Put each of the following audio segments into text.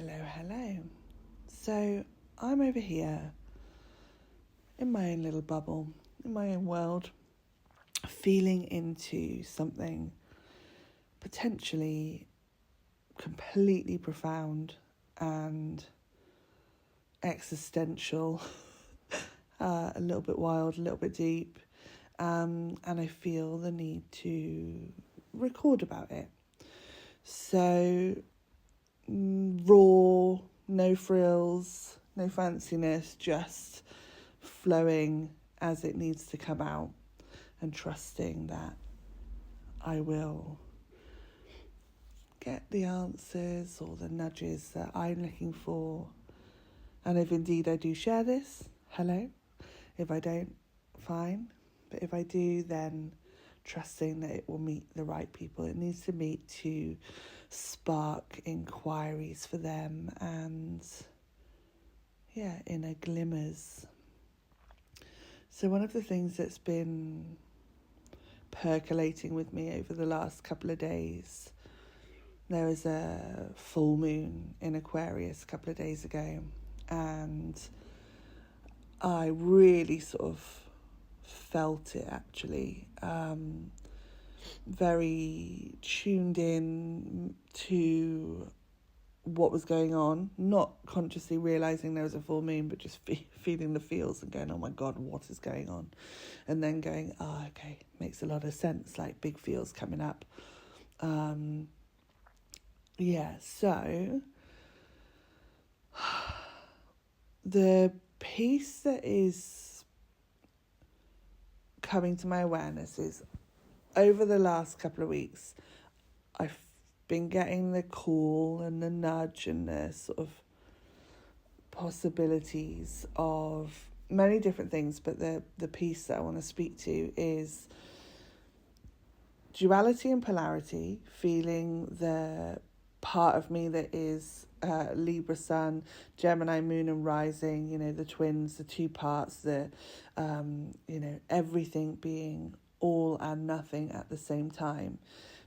Hello. So I'm over here in my own little bubble, in my own world, feeling into something potentially completely profound and existential, a little bit wild, a little bit deep, and I feel the need to record about it. So raw, no frills, no fanciness, just flowing as it needs to come out and trusting that I will get the answers or the nudges that I'm looking for. And if indeed I do share this, hello. If I don't, fine. But if I do, then trusting that it will meet the right people it needs to meet to spark inquiries for them and, inner glimmers. So one of the things that's been percolating with me over the last couple of days, there was a full moon in Aquarius a couple of days ago, and I really sort of felt it actually. Very tuned in to what was going on, not consciously realising there was a full moon, but just feeling the feels and going, oh my God, what is going on? And then going, okay, makes a lot of sense, like big feels coming up. So the piece that is coming to my awareness is over the last couple of weeks, I've been getting the call and the nudge and the sort of possibilities of many different things, but the piece that I want to speak to is duality and polarity, feeling the part of me that is Libra sun, Gemini moon and rising, the twins, the two parts, the everything being all and nothing at the same time,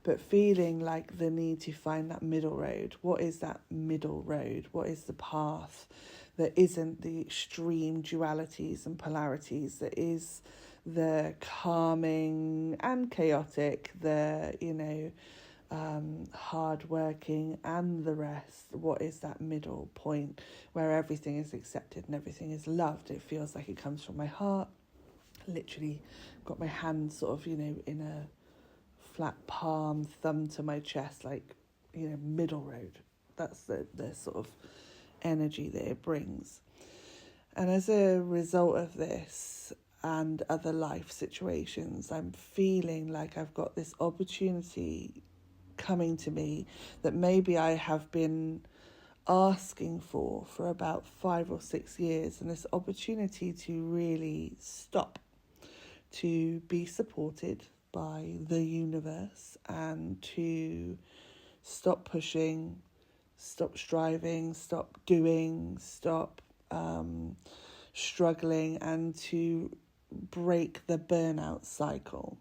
but feeling like the need to find that middle road. What is that middle road? What is the path that isn't the extreme dualities and polarities, that is the calming and chaotic, the hardworking and the rest? What is that middle point where everything is accepted and everything is loved? It feels like it comes from my heart. Literally got my hand sort of, in a flat palm, thumb to my chest, like, middle road. That's the sort of energy that it brings. And as a result of this and other life situations, I'm feeling like I've got this opportunity coming to me that maybe I have been asking for about 5 or 6 years, and this opportunity to really stop, to be supported by the universe and to stop pushing, stop striving, stop doing, stop struggling, and to break the burnout cycle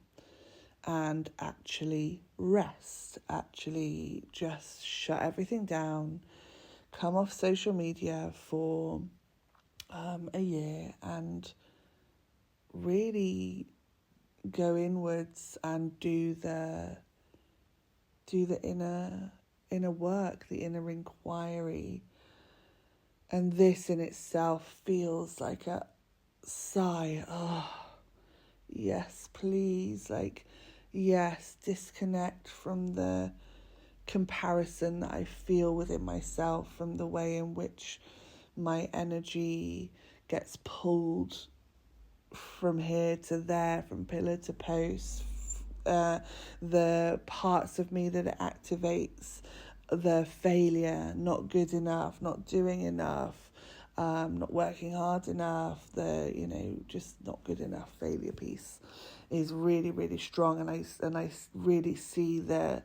and actually rest, actually just shut everything down, come off social media for a year and really go inwards and do the inner work, the inner inquiry. And this in itself feels like a sigh. Oh, yes, please. Like, yes, disconnect from the comparison that I feel within myself, from the way in which my energy gets pulled from here to there, from pillar to post, the parts of me that it activates, the failure, not good enough, not doing enough, not working hard enough, the just not good enough failure piece is really, really strong, and I really see the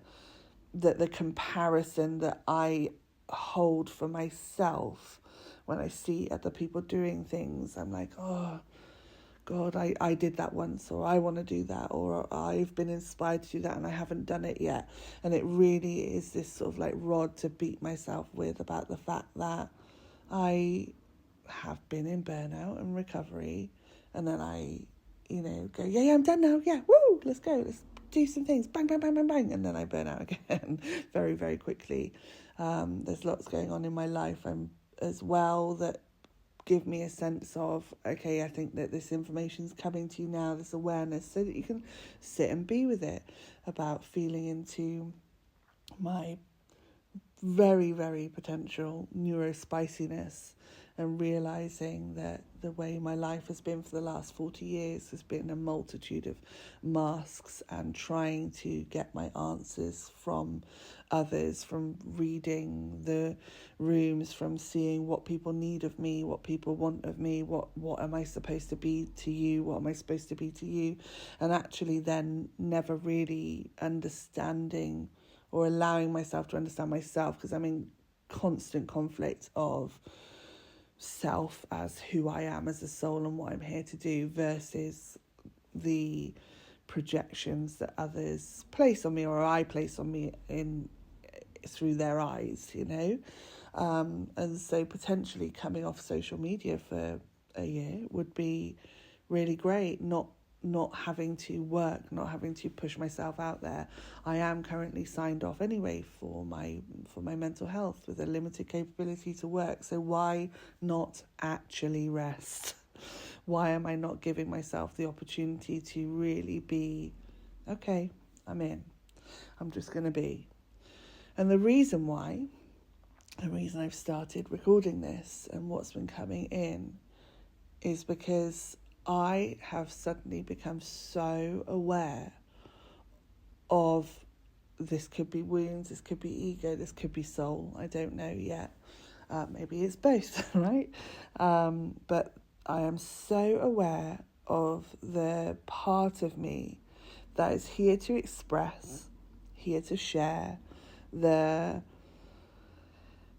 comparison that I hold for myself when I see other people doing things. I'm like, oh God, I did that once, or I want to do that, or I've been inspired to do that and I haven't done it yet. And it really is this sort of like rod to beat myself with about the fact that I have been in burnout and recovery, and then I, go, yeah, I'm done now, yeah, woo, let's go, let's do some things, bang, bang, bang, bang, bang, and then I burn out again very, very quickly. There's lots going on in my life as well that give me a sense of, okay, I think that this information's coming to you now, this awareness, so that you can sit and be with it, about feeling into my very, very potential neurospiciness, and realising that the way my life has been for the last 40 years has been a multitude of masks, and trying to get my answers from others, from reading the rooms, from seeing what people need of me, what people want of me, what am I supposed to be to you, what am I supposed to be to you, and actually then never really understanding or allowing myself to understand myself, because I'm in constant conflict of self as who I am as a soul and what I'm here to do, versus the projections that others place on me, or I place on me through their eyes, and so potentially coming off social media for a year would be really great, not having to work, not having to push myself out there. I am currently signed off anyway for my mental health with a limited capability to work. So why not actually rest? Why am I not giving myself the opportunity to really be, okay, I'm in. I'm just going to be. And the reason I've started recording this and what's been coming in is because I have suddenly become so aware of, this could be wounds, this could be ego, this could be soul, I don't know yet. Maybe it's both, right? But I am so aware of the part of me that is here to express, here to share, the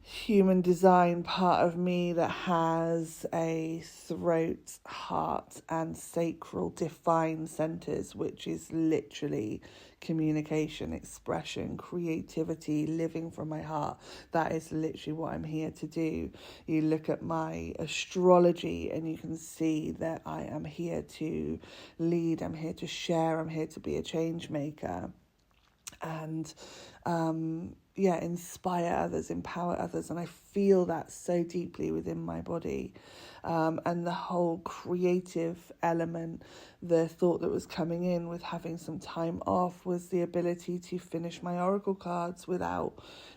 human design part of me that has a throat, heart and sacral defined centers, which is literally communication, expression, creativity, living from my heart. That is literally what I'm here to do. You look at my astrology and you can see that I am here to lead, I'm here to share, I'm here to be a change maker, and inspire others, empower others. And I feel that so deeply within my body. And the whole creative element, the thought that was coming in with having some time off was the ability to finish my oracle cards without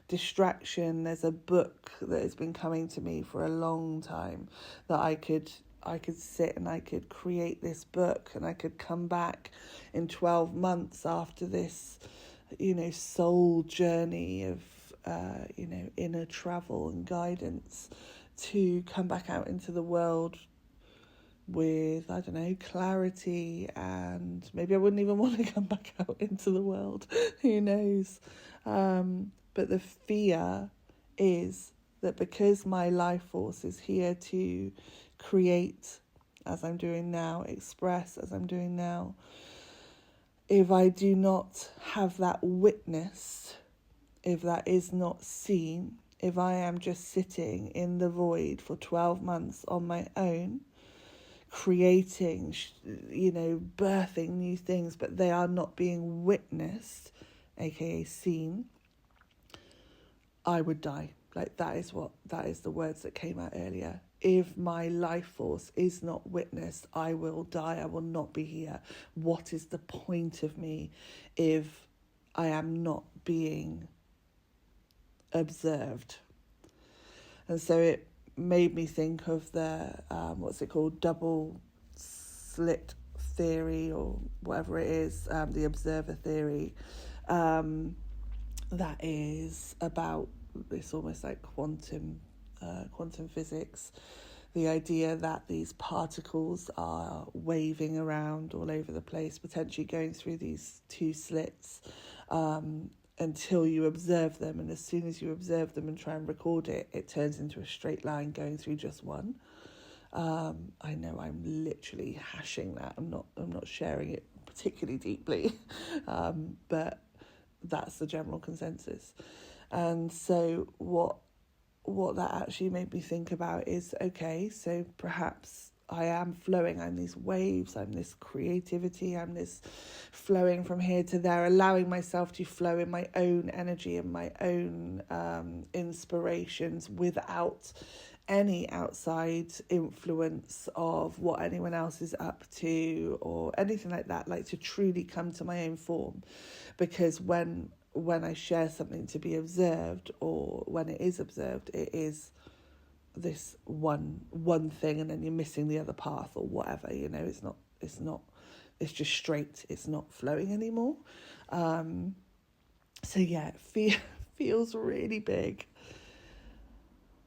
distraction. There's a book that has been coming to me for a long time that I could sit and I could create this book, and I could come back in 12 months after this soul journey of, inner travel and guidance, to come back out into the world with, I don't know, clarity, and maybe I wouldn't even want to come back out into the world. Who knows? But the fear is that because my life force is here to create, as I'm doing now, express, as I'm doing now, if I do not have that witnessed, if that is not seen, if I am just sitting in the void for 12 months on my own, creating, birthing new things, but they are not being witnessed, aka seen, I would die. Like that is the words that came out earlier. If my life force is not witnessed, I will die. I will not be here. What is the point of me if I am not being observed? And so it made me think of the, double slit theory, or whatever it is, the observer theory, that is about this almost like quantum physics, the idea that these particles are waving around all over the place, potentially going through these two slits, until you observe them. And as soon as you observe them and try and record it, it turns into a straight line going through just one. I know I'm literally hashing that. I'm not sharing it particularly deeply, but that's the general consensus. And so what that actually made me think about is, okay, so perhaps I am flowing, I'm these waves, I'm this creativity, I'm this flowing from here to there, allowing myself to flow in my own energy and my own inspirations without any outside influence of what anyone else is up to or anything like that, like to truly come to my own form. Because when I share something to be observed, or when it is observed, it is this one thing, and then you're missing the other path or whatever, it's just straight, it's not flowing anymore. So yeah, it feels really big.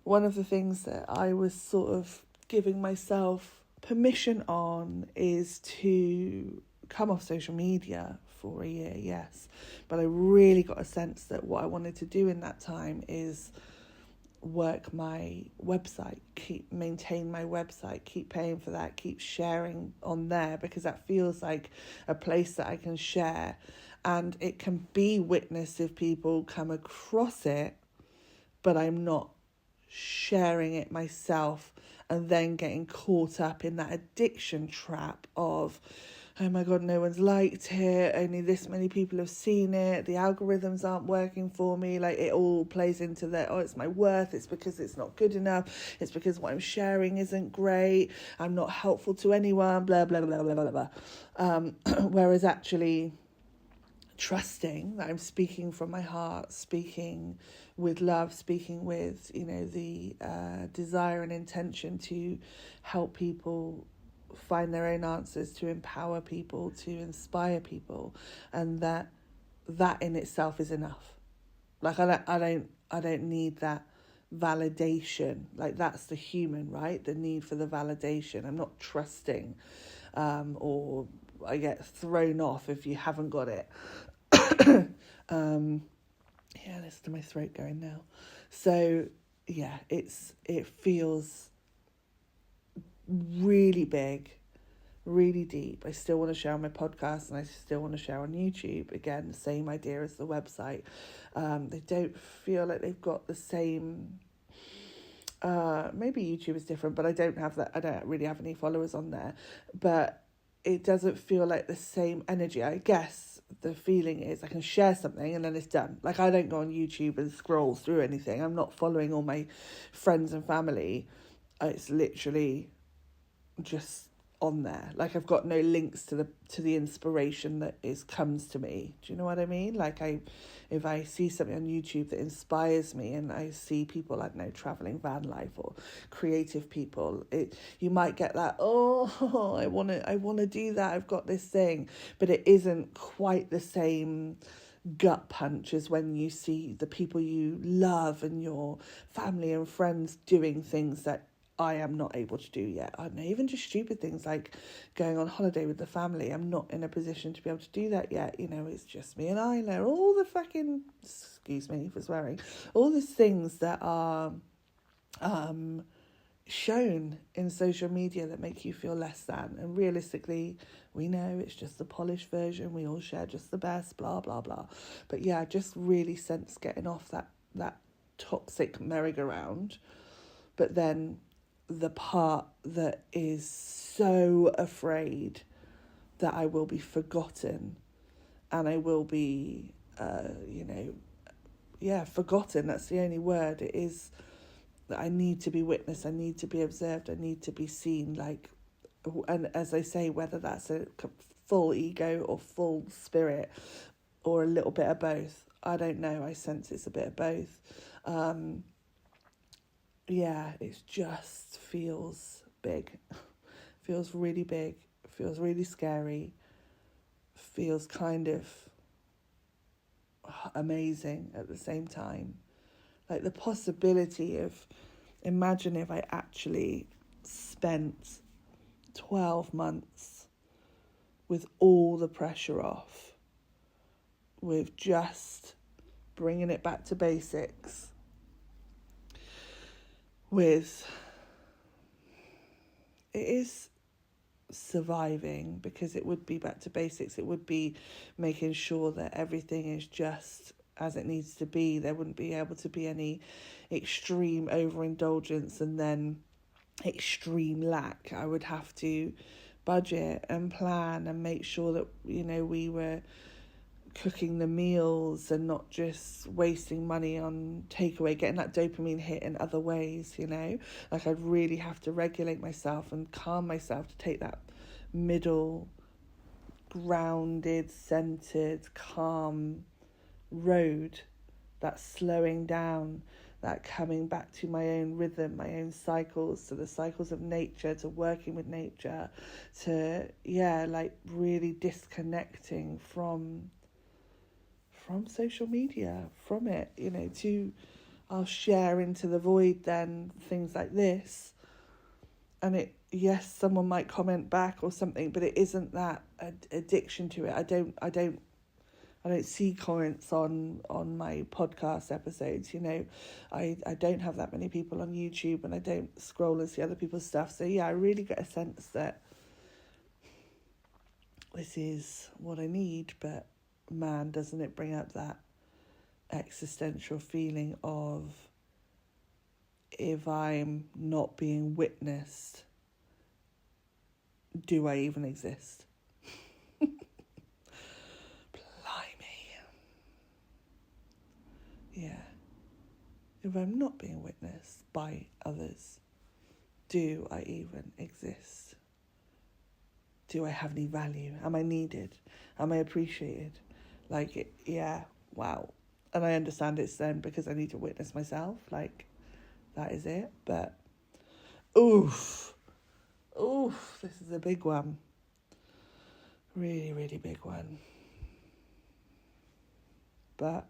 One of the things that I was sort of giving myself permission on is to come off social media for a year, yes. But I really got a sense that what I wanted to do in that time is work my website, maintain my website, keep paying for that, keep sharing on there, because that feels like a place that I can share, and it can be witnessed if people come across it, but I'm not sharing it myself and then getting caught up in that addiction trap of, oh my God, no one's liked it, only this many people have seen it, the algorithms aren't working for me. Like, it all plays into that, oh, it's my worth, it's because it's not good enough, it's because what I'm sharing isn't great, I'm not helpful to anyone, blah, blah, blah, blah, blah, blah. Whereas actually trusting that I'm speaking from my heart, speaking with love, speaking with, the desire and intention to help people find their own answers, to empower people, to inspire people, and that in itself is enough. Like, I don't need that validation. Like, that's the human, right? The need for the validation. I'm not trusting, or I get thrown off if you haven't got it. Yeah, listen to my throat going now. So yeah, it feels really big, really deep. I still want to share on my podcast, and I still want to share on YouTube. Again, the same idea as the website. They don't feel like they've got the same. Maybe YouTube is different, but I don't really have any followers on there. But it doesn't feel like the same energy. I guess the feeling is I can share something and then it's done. Like, I don't go on YouTube and scroll through anything. I'm not following all my friends and family. It's literally just on there. Like, I've got no links to the inspiration that comes to me. Do you know what I mean? Like, if I see something on YouTube that inspires me, and I see people, I don't know, traveling van life or creative people, you might get that, oh, I want to do that, I've got this thing, but it isn't quite the same gut punch as when you see the people you love and your family and friends doing things that I am not able to do yet. I don't know, even just stupid things like going on holiday with the family. I'm not in a position to be able to do that yet. It's just me and Isla. All the fucking, excuse me for swearing, all these things that are shown in social media that make you feel less than. And realistically, we know it's just the polished version. We all share just the best, blah, blah, blah. But yeah, just really sense getting off that toxic merry-go-round. But then the part that is so afraid that I will be forgotten, and I will be, forgotten. That's the only word. It is that I need to be witnessed, I need to be observed, I need to be seen. Like, and as I say, whether that's a full ego or full spirit or a little bit of both, I don't know. I sense it's a bit of both. Yeah, it just feels big. Feels really big. Feels really scary. Feels kind of amazing at the same time. Like, the possibility of, imagine if I actually spent 12 months with all the pressure off, with just bringing it back to basics, with surviving, because it would be back to basics. It would be making sure that everything is just as it needs to be. There wouldn't be able to be any extreme overindulgence and then extreme lack. I would have to budget and plan and make sure that, we were cooking the meals and not just wasting money on takeaway, getting that dopamine hit in other ways, Like, I'd really have to regulate myself and calm myself to take that middle, grounded, centered, calm road, that slowing down, that coming back to my own rhythm, my own cycles, to the cycles of nature, to working with nature, to, really disconnecting from social media, from it, I'll share into the void then things like this, and yes, someone might comment back or something, but it isn't that addiction to it. I don't see comments on my podcast episodes, I don't have that many people on YouTube, and I don't scroll and see other people's stuff. So I really get a sense that this is what I need, but man, doesn't it bring up that existential feeling of, if I'm not being witnessed, do I even exist? Blimey. Yeah. If I'm not being witnessed by others, do I even exist? Do I have any value? Am I needed? Am I appreciated? Wow. And I understand it's then because I need to witness myself. That is it. But, oof, this is a big one. Really, really big one. But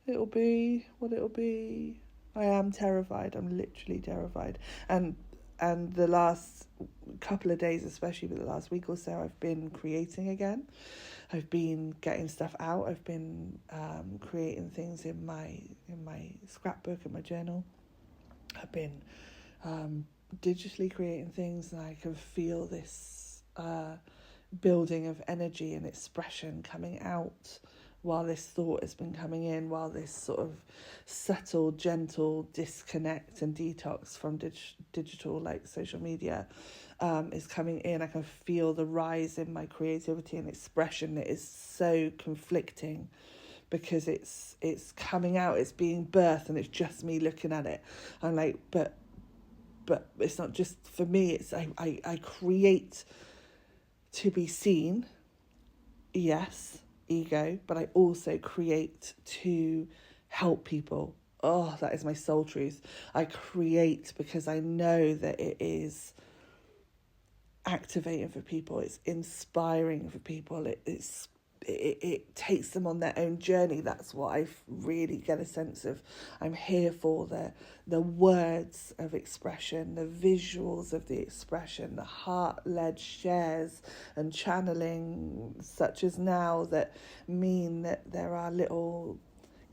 it'll be what it'll be. I am terrified. I'm literally terrified. And the last couple of days, especially with the last week or so, I've been creating again. I've been getting stuff out. I've been creating things in my scrapbook, in my journal. I've been digitally creating things, and I can feel this building of energy and expression coming out while this thought has been coming in, while this sort of subtle, gentle disconnect and detox from digital, like social media, is coming in. I can feel the rise in my creativity and expression. It is so conflicting because it's coming out, it's being birthed, and it's just me looking at it. I'm like, but it's not just for me. It's I create to be seen, yes, ego, but I also create to help people. Oh, that is my soul truth. I create because I know that it is activating for people. It's inspiring for people. It takes them on their own journey. That's what I really get a sense of. I'm here for the words of expression, the visuals of the expression, the heart-led shares and channeling, such as now, that mean that there are little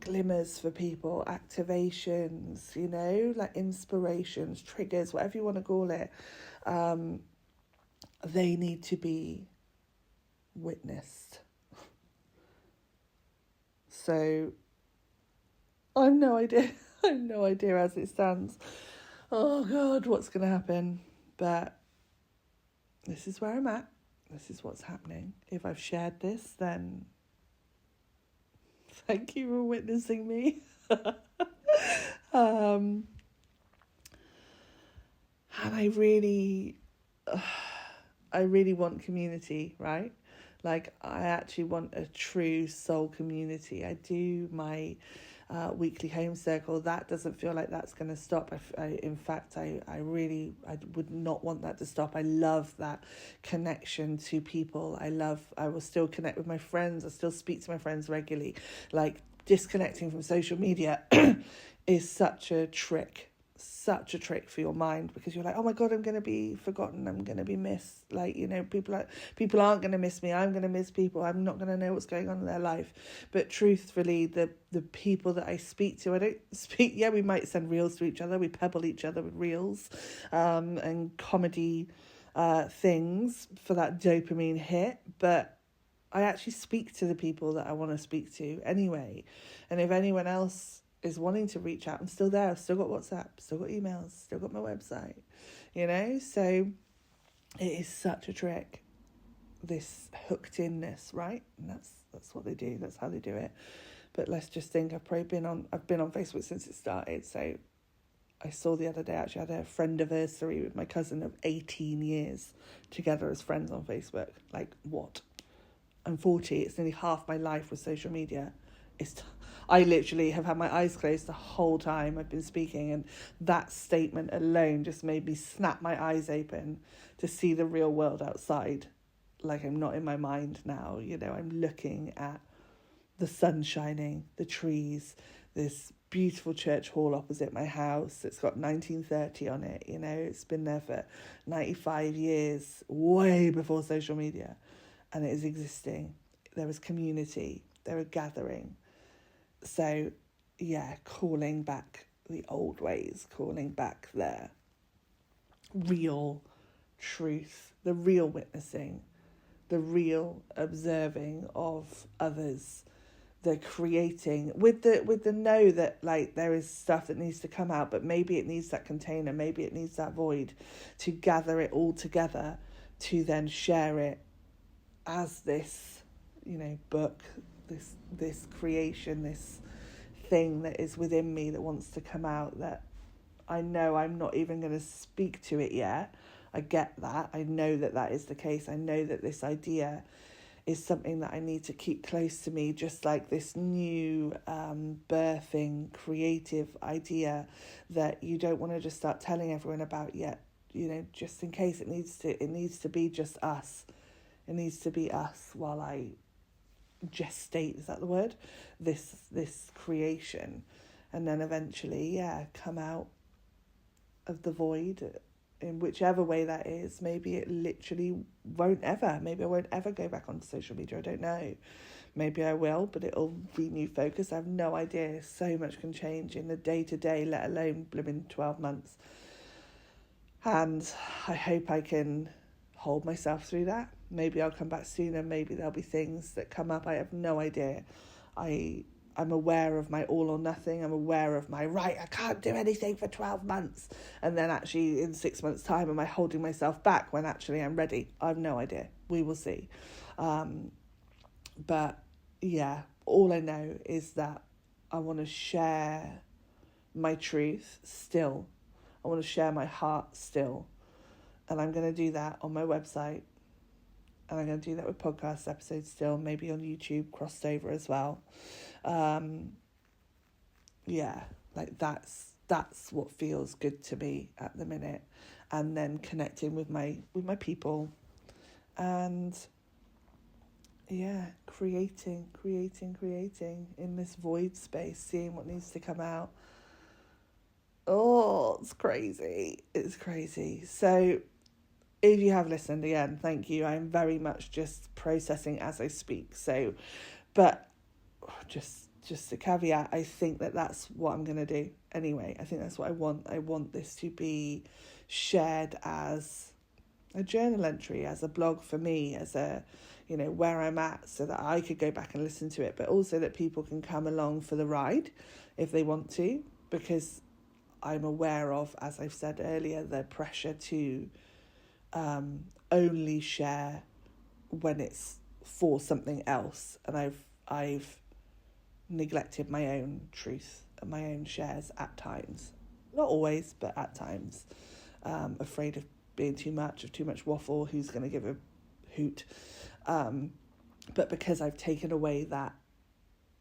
glimmers for people, activations, like inspirations, triggers, whatever you want to call it. They need to be witnessed. So I have no idea as it stands. Oh God, what's going to happen? But this is where I'm at. This is what's happening. If I've shared this, then thank you for witnessing me. And I really want community, right? Like, I actually want a true soul community. I do my weekly home circle. That doesn't feel like that's going to stop. In fact, I would not want that to stop. I love that connection to people. I will still connect with my friends. I still speak to my friends regularly. Like, disconnecting from social media is such a trick. such a trick for your mind, because you're like, oh my God, I'm going to be forgotten. I'm going to be missed. Like, you know, people aren't going to miss me. I'm going to miss people. I'm not going to know what's going on in their life. But truthfully, the people that I speak to, I don't speak, yeah, we might send reels to each other. We pebble each other with reels and comedy things for that dopamine hit. But I actually speak to the people that I want to speak to anyway. And if anyone else is wanting to reach out, I'm still there. I've still got WhatsApp, still got emails, still got my website, you know. So it is such a trick, this hooked inness, right? And that's what they do. That's how they do it. But let's just think, I've been on Facebook since it started. So I saw the other day, actually, I had a friend anniversary with my cousin of 18 years together as friends on Facebook. Like, what? I'm 40. It's nearly half my life with social media. I literally have had my eyes closed the whole time I've been speaking, and that statement alone just made me snap my eyes open to see the real world outside. Like, I'm not in my mind now, you know, I'm looking at the sun shining, the trees, this beautiful church hall opposite my house. It's got 1930 on it, you know, it's been there for 95 years, way before social media, and it is existing. There is community, there are gathering. So, yeah, calling back the old ways, calling back the real truth, the real witnessing, the real observing of others, the creating with the know that, like, there is stuff that needs to come out, but maybe it needs that container, maybe it needs that void, to gather it all together, to then share it as this, you know, book, this creation, this thing that is within me that wants to come out, that I know I'm not even going to speak to it yet. I get that. I know that is the case. I know that this idea is something that I need to keep close to me, just like this new birthing creative idea that you don't want to just start telling everyone about yet, you know, just in case it needs to be just us. It needs to be us while I gestate, is that the word, this creation, and then eventually come out of the void in whichever way that is. Maybe it literally maybe I won't ever go back onto social media, I don't know. Maybe I will, but it'll be new focus. I have no idea. So much can change in the day-to-day, let alone blooming 12 months. And I hope I can hold myself through that. Maybe I'll come back sooner. Maybe there'll be things that come up. I have no idea. I'm aware of my all or nothing. I'm aware of my, right, I can't do anything for 12 months. And then actually in 6 months' time, am I holding myself back when actually I'm ready? I have no idea. We will see. But yeah, all I know is that I want to share my truth still. I want to share my heart still. And I'm going to do that on my website. And I'm going to do that with podcast episodes still, maybe on YouTube, crossed over as well. Yeah, like that's what feels good to me at the minute. And then connecting with my people, and yeah, creating in this void space, seeing what needs to come out. Oh, it's crazy. So if you have listened, again, thank you. I'm very much just processing as I speak. So, but just a caveat, I think that's what I'm going to do anyway. I think that's what I want. I want this to be shared as a journal entry, as a blog for me, as a, you know, where I'm at, so that I could go back and listen to it, but also that people can come along for the ride if they want to, because I'm aware of, as I've said earlier, the pressure to only share when it's for something else, and I've neglected my own truth and my own shares at times, not always, but at times, afraid of being too much waffle, who's going to give a hoot, but because I've taken away that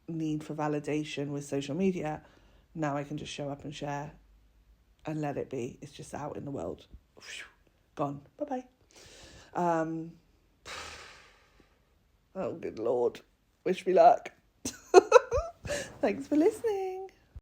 need for validation with social media, now I can just show up and share and let it be. It's just out in the world. Gone. Bye-bye. Oh, good Lord. Wish me luck. Thanks for listening.